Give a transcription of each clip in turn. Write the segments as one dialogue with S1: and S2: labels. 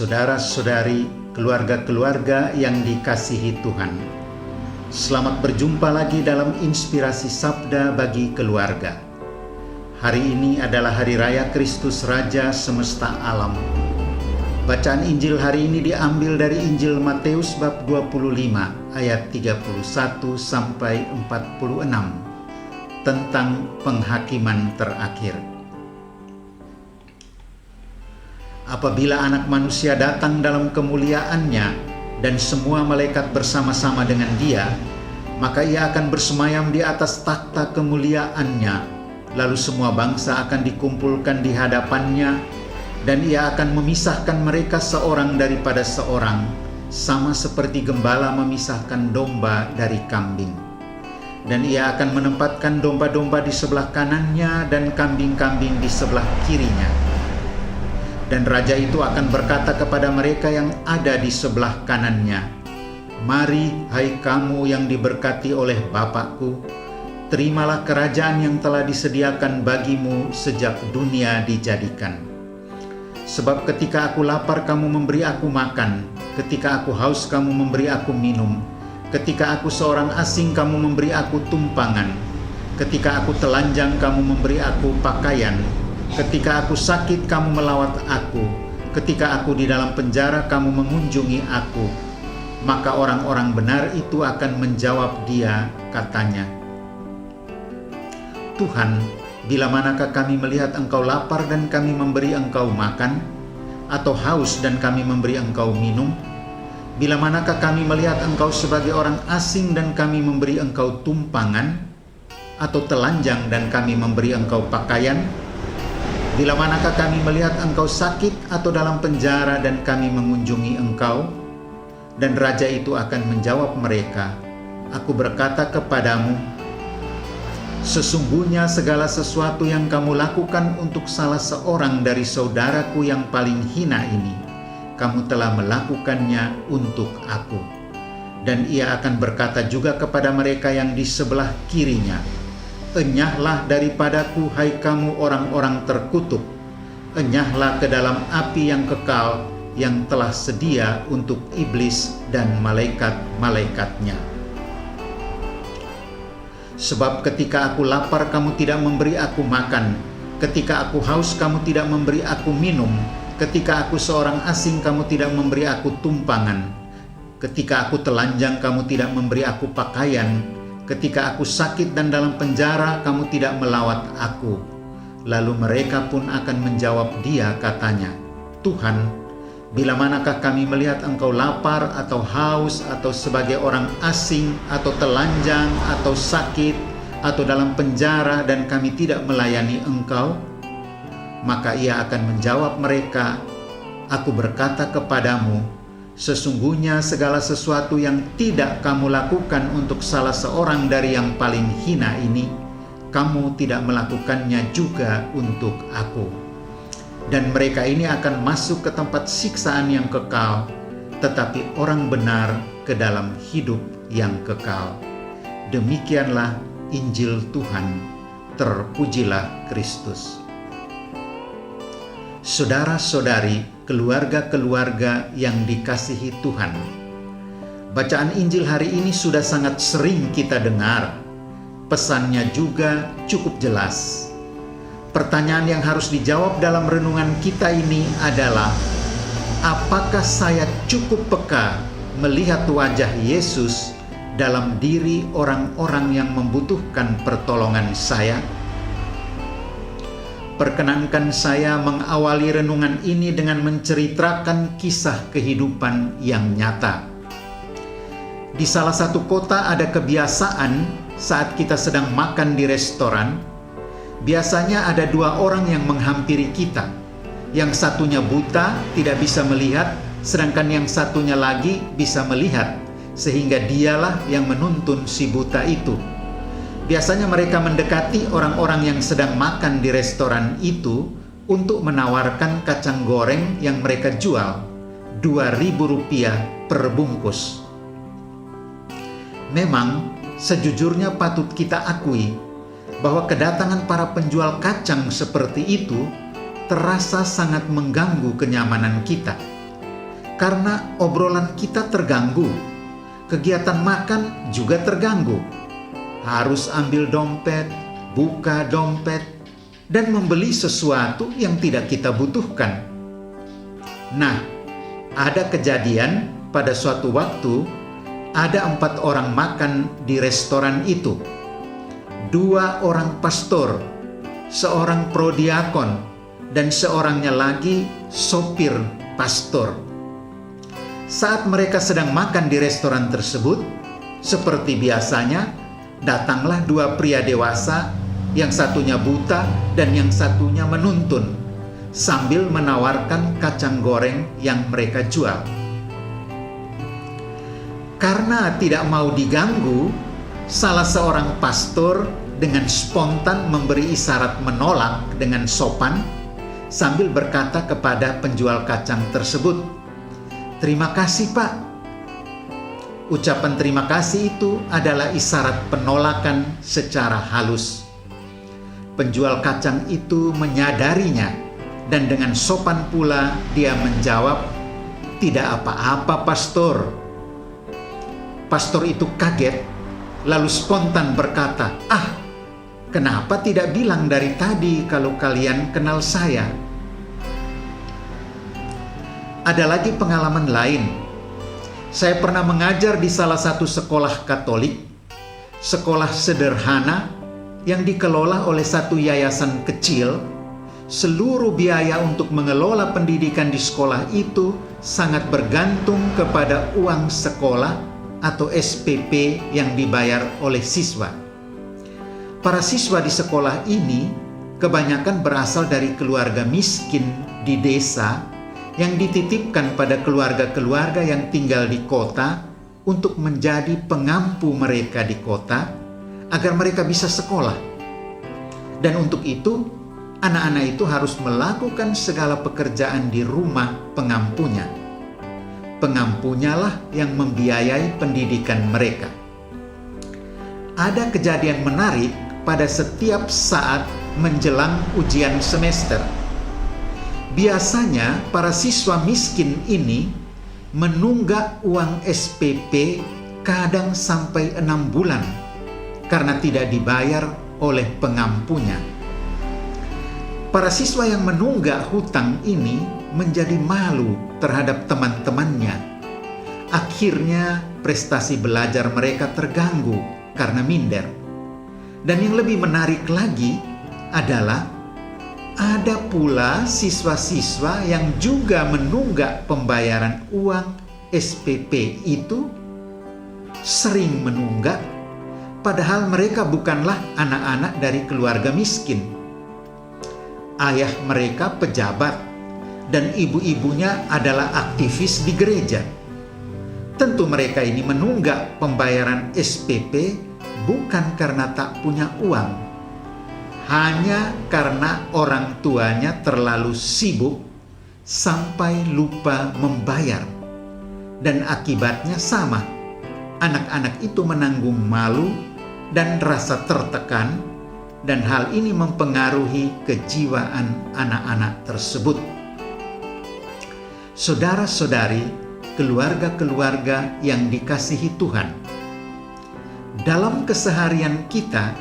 S1: Saudara-saudari, keluarga-keluarga yang dikasihi Tuhan, selamat berjumpa lagi dalam Inspirasi Sabda bagi Keluarga. Hari ini adalah Hari Raya Kristus Raja Semesta Alam. Bacaan Injil hari ini diambil dari Injil Matius bab 25 ayat 31 sampai 46 tentang penghakiman terakhir. Apabila Anak Manusia datang dalam kemuliaannya dan semua malaikat bersama-sama dengan Dia, maka Ia akan bersemayam di atas takhta kemuliaannya. Lalu semua bangsa akan dikumpulkan di hadapannya, dan Ia akan memisahkan mereka seorang daripada seorang, sama seperti gembala memisahkan domba dari kambing. Dan Ia akan menempatkan domba-domba di sebelah kanannya dan kambing-kambing di sebelah kirinya. Dan Raja itu akan berkata kepada mereka yang ada di sebelah kanannya, "Mari, hai kamu yang diberkati oleh Bapakku, terimalah kerajaan yang telah disediakan bagimu sejak dunia dijadikan. Sebab ketika aku lapar kamu memberi aku makan, ketika aku haus kamu memberi aku minum, ketika aku seorang asing kamu memberi aku tumpangan, ketika aku telanjang kamu memberi aku pakaian, ketika aku sakit kamu melawat aku, ketika aku di dalam penjara kamu mengunjungi aku." Maka orang-orang benar itu akan menjawab Dia, katanya, "Tuhan, bila manakah kami melihat Engkau lapar dan kami memberi Engkau makan, atau haus dan kami memberi Engkau minum? Bila manakah kami melihat Engkau sebagai orang asing dan kami memberi Engkau tumpangan, atau telanjang dan kami memberi Engkau pakaian? Bila manakah kami melihat Engkau sakit atau dalam penjara dan kami mengunjungi Engkau?" Dan Raja itu akan menjawab mereka, "Aku berkata kepadamu, sesungguhnya segala sesuatu yang kamu lakukan untuk salah seorang dari saudaraku yang paling hina ini, kamu telah melakukannya untuk aku." Dan Ia akan berkata juga kepada mereka yang di sebelah kirinya, "Enyahlah daripadaku, hai kamu orang-orang terkutuk, enyahlah ke dalam api yang kekal yang telah sedia untuk iblis dan malaikat-malaikatnya. Sebab ketika aku lapar kamu tidak memberi aku makan, ketika aku haus kamu tidak memberi aku minum, ketika aku seorang asing kamu tidak memberi aku tumpangan, ketika aku telanjang kamu tidak memberi aku pakaian, ketika aku sakit dan dalam penjara kamu tidak melawat aku." Lalu mereka pun akan menjawab Dia, katanya, "Tuhan, bila manakah kami melihat Engkau lapar atau haus atau sebagai orang asing atau telanjang atau sakit atau dalam penjara dan kami tidak melayani Engkau?" Maka Ia akan menjawab mereka, "Aku berkata kepadamu, sesungguhnya segala sesuatu yang tidak kamu lakukan untuk salah seorang dari yang paling hina ini, kamu tidak melakukannya juga untuk aku." Dan mereka ini akan masuk ke tempat siksaan yang kekal, tetapi orang benar ke dalam hidup yang kekal. Demikianlah Injil Tuhan. Terpujilah Kristus. Saudara-saudari, keluarga-keluarga yang dikasihi Tuhan, bacaan Injil hari ini sudah sangat sering kita dengar. Pesannya juga cukup jelas. Pertanyaan yang harus dijawab dalam renungan kita ini adalah, apakah saya cukup peka melihat wajah Yesus dalam diri orang-orang yang membutuhkan pertolongan saya? Perkenankan saya mengawali renungan ini dengan menceritakan kisah kehidupan yang nyata. Di salah satu kota ada kebiasaan saat kita sedang makan di restoran, biasanya ada dua orang yang menghampiri kita. Yang satunya buta, tidak bisa melihat, sedangkan yang satunya lagi bisa melihat, sehingga dialah yang menuntun si buta itu. Biasanya mereka mendekati orang-orang yang sedang makan di restoran itu untuk menawarkan kacang goreng yang mereka jual, Rp2.000 per bungkus. Memang, sejujurnya patut kita akui bahwa kedatangan para penjual kacang seperti itu terasa sangat mengganggu kenyamanan kita. karena obrolan kita terganggu. Kegiatan makan juga terganggu. Harus ambil dompet, buka dompet, dan membeli sesuatu yang tidak kita butuhkan. Nah, ada kejadian pada suatu waktu, ada 4 orang makan di restoran itu. 2 orang pastor, seorang prodiakon, dan seorangnya lagi sopir pastor. Saat mereka sedang makan di restoran tersebut, seperti biasanya, datanglah 2 pria dewasa, yang satunya buta dan yang satunya menuntun, sambil menawarkan kacang goreng yang mereka jual. Karena tidak mau diganggu, salah seorang pastor dengan spontan memberi isyarat menolak dengan sopan, sambil berkata kepada penjual kacang tersebut, "Terima kasih, Pak." Ucapan terima kasih itu adalah isyarat penolakan secara halus. Penjual kacang itu menyadarinya, dan dengan sopan pula dia menjawab, "Tidak apa-apa, pastor." Pastor itu kaget, lalu spontan berkata, "Kenapa tidak bilang dari tadi kalau kalian kenal saya?" Ada lagi pengalaman lain. Saya pernah mengajar di salah satu sekolah Katolik, sekolah sederhana yang dikelola oleh satu yayasan kecil. Seluruh biaya untuk mengelola pendidikan di sekolah itu sangat bergantung kepada uang sekolah atau SPP yang dibayar oleh siswa. Para siswa di sekolah ini kebanyakan berasal dari keluarga miskin di desa yang dititipkan pada keluarga-keluarga yang tinggal di kota untuk menjadi pengampu mereka di kota agar mereka bisa sekolah. Dan untuk itu, anak-anak itu harus melakukan segala pekerjaan di rumah pengampunya. Pengampunya lah yang membiayai pendidikan mereka. Ada kejadian menarik pada setiap saat menjelang ujian semester. Biasanya para siswa miskin ini menunggak uang SPP kadang sampai 6 bulan karena tidak dibayar oleh pengampunya. Para siswa yang menunggak hutang ini menjadi malu terhadap teman-temannya. Akhirnya prestasi belajar mereka terganggu karena minder. Dan yang lebih menarik lagi adalah ada pula siswa-siswa yang juga menunggak pembayaran uang SPP itu, sering menunggak, padahal mereka bukanlah anak-anak dari keluarga miskin. Ayah mereka pejabat dan ibu-ibunya adalah aktivis di gereja. Tentu mereka ini menunggak pembayaran SPP bukan karena tak punya uang, hanya karena orang tuanya terlalu sibuk sampai lupa membayar. Dan akibatnya sama, anak-anak itu menanggung malu dan rasa tertekan, dan hal ini mempengaruhi kejiwaan anak-anak tersebut. Saudara-saudari, keluarga-keluarga yang dikasihi Tuhan, dalam keseharian kita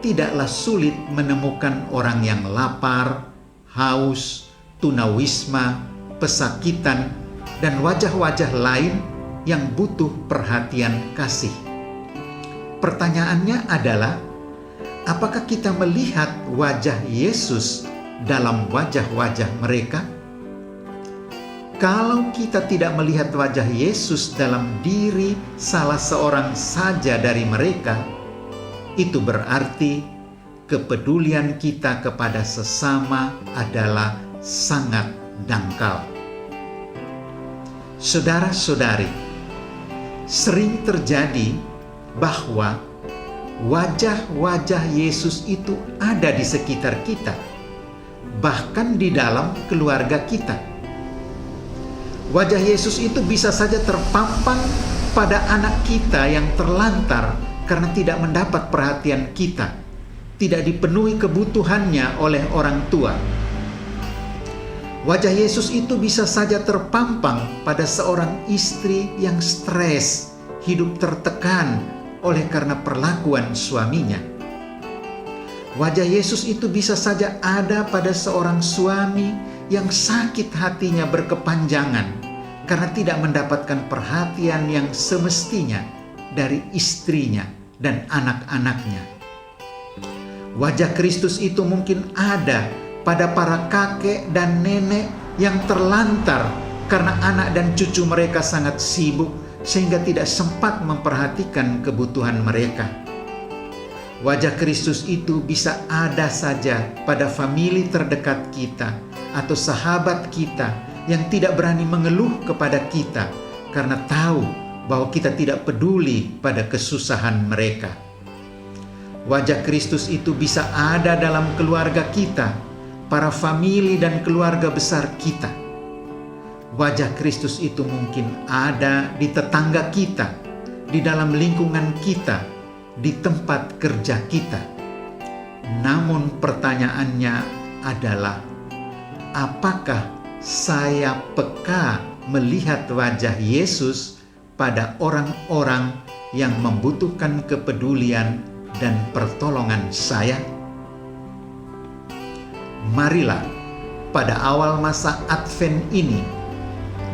S1: tidaklah sulit menemukan orang yang lapar, haus, tunawisma, pesakitan, dan wajah-wajah lain yang butuh perhatian kasih. Pertanyaannya adalah, apakah kita melihat wajah Yesus dalam wajah-wajah mereka? Kalau kita tidak melihat wajah Yesus dalam diri salah seorang saja dari mereka, itu berarti kepedulian kita kepada sesama adalah sangat dangkal. Saudara-saudari, sering terjadi bahwa wajah-wajah Yesus itu ada di sekitar kita, bahkan di dalam keluarga kita. Wajah Yesus itu bisa saja terpampang pada anak kita yang terlantar karena tidak mendapat perhatian kita, tidak dipenuhi kebutuhannya oleh orang tua. Wajah Yesus itu bisa saja terpampang pada seorang istri yang stres, hidup tertekan oleh karena perlakuan suaminya. Wajah Yesus itu bisa saja ada pada seorang suami yang sakit hatinya berkepanjangan karena tidak mendapatkan perhatian yang semestinya dari istrinya dan anak-anaknya. Wajah Kristus itu mungkin ada pada para kakek dan nenek yang terlantar karena anak dan cucu mereka sangat sibuk sehingga tidak sempat memperhatikan kebutuhan mereka. Wajah Kristus itu bisa ada saja pada famili terdekat kita atau sahabat kita yang tidak berani mengeluh kepada kita karena tahu bahwa kita tidak peduli pada kesusahan mereka. Wajah Kristus itu bisa ada dalam keluarga kita, para famili dan keluarga besar kita. Wajah Kristus itu mungkin ada di tetangga kita, di dalam lingkungan kita, di tempat kerja kita. Namun pertanyaannya adalah, apakah saya peka melihat wajah Yesus pada orang-orang yang membutuhkan kepedulian dan pertolongan saya? Marilah pada awal masa Advent ini,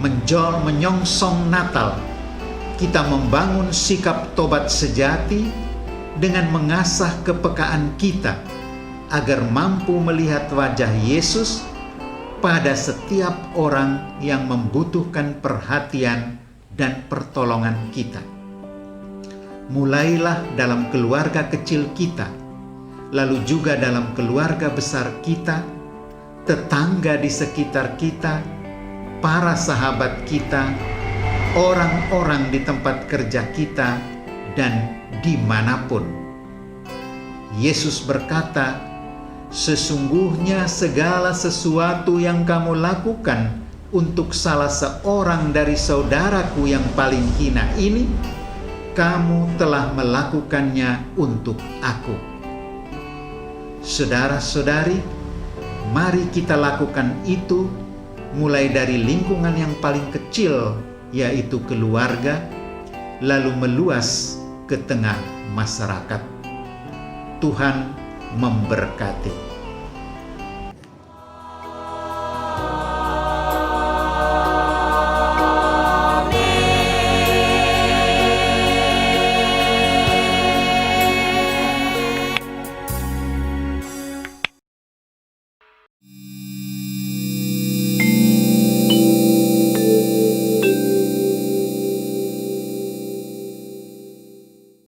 S1: menyongsong Natal, kita membangun sikap tobat sejati dengan mengasah kepekaan kita agar mampu melihat wajah Yesus pada setiap orang yang membutuhkan perhatian dan pertolongan kita. Mulailah dalam keluarga kecil kita, lalu juga dalam keluarga besar kita, tetangga di sekitar kita, para sahabat kita, orang-orang di tempat kerja kita, dan dimanapun. Yesus berkata, "Sesungguhnya segala sesuatu yang kamu lakukan untuk salah seorang dari saudaraku yang paling hina ini, kamu telah melakukannya untuk aku." Saudara-saudari, mari kita lakukan itu mulai dari lingkungan yang paling kecil, yaitu keluarga, lalu meluas ke tengah masyarakat. Tuhan memberkati.